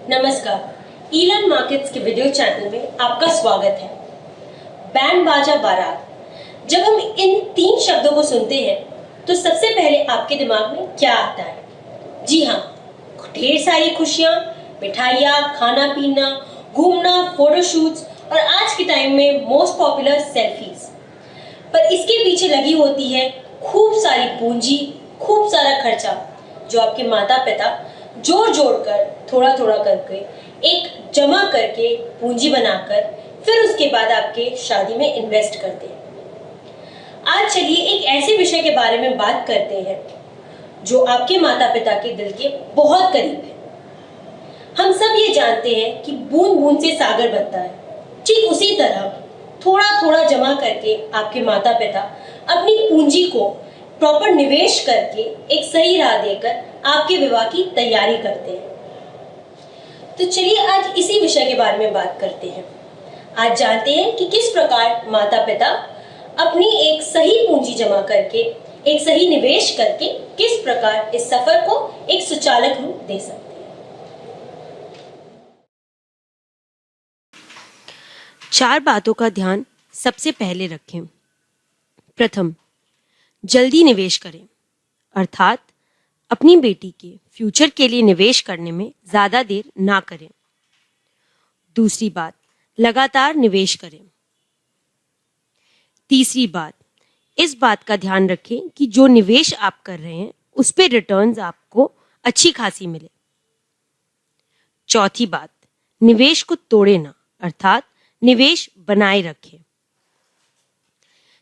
नमस्कार, ईलन मार्केट्स के video channel में आपका स्वागत है। बैंड बाजा बारात। जब हम इन तीन शब्दों को सुनते हैं तो सबसे पहले आपके दिमाग में क्या आता है? जी हाँ, ढेर सारी खुशियाँ, मिठाइयाँ, खाना पीना, घूमना, फोटोशूट्स और आज के टाइम में मोस्ट पॉपुलर सेल्फीज। पर इसके पीछे लगी होती है खूब सारी पूंजी, खूब सारा खर्चा जो आपके माता पिता जोड़ जोड़ कर थोड़ा थोड़ा करके एक जमा करके पूंजी बनाकर फिर उसके बाद आपके शादी में इन्वेस्ट करते हैं। आज चलिए एक ऐसे विषय के बारे में बात करते हैं जो आपके माता पिता के दिल के बहुत करीब है। हम सब ये जानते हैं कि बूंद बूंद से सागर बनता है। ठीक उसी तरह थोड़ा थोड़ा जमा करके आपके माता पिता अपनी पूंजी को प्रॉपर निवेश करके एक सही राह देकर आपके विवाह की तैयारी करते हैं। तो चलिए आज इसी विषय के बारे में बात करते हैं। आज जानते हैं कि किस प्रकार माता पिता अपनी एक सही पूंजी जमा करके, एक सही निवेश करके किस प्रकार इस सफर को एक सुचालक रूप दे सकते हैं। 4 बातों का ध्यान सबसे पहले रखें। प्रथम, जल्दी निवेश करें, अर्थात अपनी बेटी के फ्यूचर के लिए निवेश करने में ज्यादा देर ना करें। दूसरी बात, लगातार निवेश करें। तीसरी बात, इस बात का ध्यान रखें कि जो निवेश आप कर रहे हैं उस पे रिटर्न्स आपको अच्छी खासी मिले। चौथी बात, निवेश को तोड़े ना, अर्थात निवेश बनाए रखें।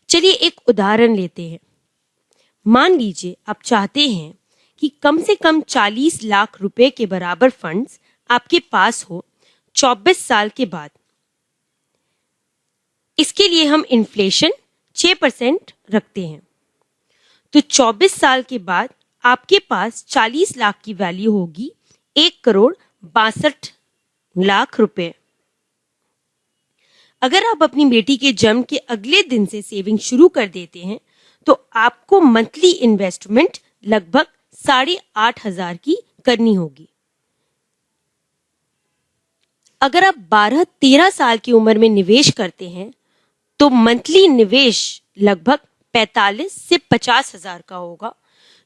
चलिए एक उदाहरण लेते हैं। मान लीजिए आप चाहते हैं कि कम से कम 40 लाख रुपए के बराबर फंड्स आपके पास हो 24 साल के बाद। इसके लिए हम इन्फ्लेशन 6% रखते हैं, तो 24 साल के बाद आपके पास 40 लाख की वैल्यू होगी 1,62,00,000 रुपए। अगर आप अपनी बेटी के जन्म के अगले दिन से सेविंग शुरू कर देते हैं तो आपको मंथली इन्वेस्टमेंट लगभग 8,500 की करनी होगी। अगर आप 12-13 साल की उम्र में निवेश करते हैं तो मंथली निवेश लगभग 45 से 50,000 का होगा,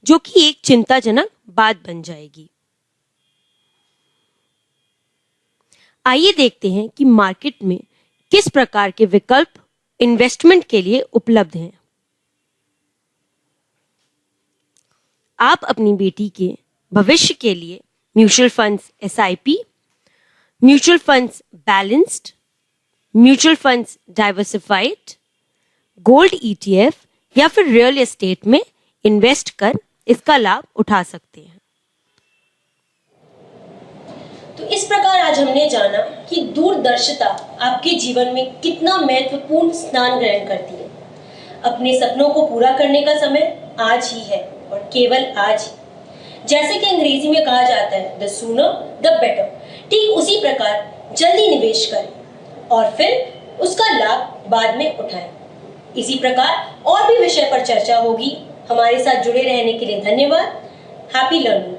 जो कि एक चिंताजनक बात बन जाएगी। आइए देखते हैं कि मार्केट में किस प्रकार के विकल्प इन्वेस्टमेंट के लिए उपलब्ध हैं। आप अपनी बेटी के भविष्य के लिए mutual funds SIP, mutual funds balanced, mutual funds diversified, gold ETF या फिर रियल एस्टेट में इन्वेस्ट कर इसका लाभ उठा सकते हैं। तो इस प्रकार आज हमने जाना कि दूरदर्शिता आपके जीवन में कितना महत्वपूर्ण स्थान ग्रहण करती है। अपने सपनों को पूरा करने का समय आज ही है और केवल आज ही। जैसे कि अंग्रेजी में कहा जाता है, द सूनर द बेटर। ठीक उसी प्रकार जल्दी निवेश करें और फिर उसका लाभ बाद में उठाएं। इसी प्रकार और भी विषय पर चर्चा होगी। हमारे साथ जुड़े रहने के लिए धन्यवाद। Happy learning.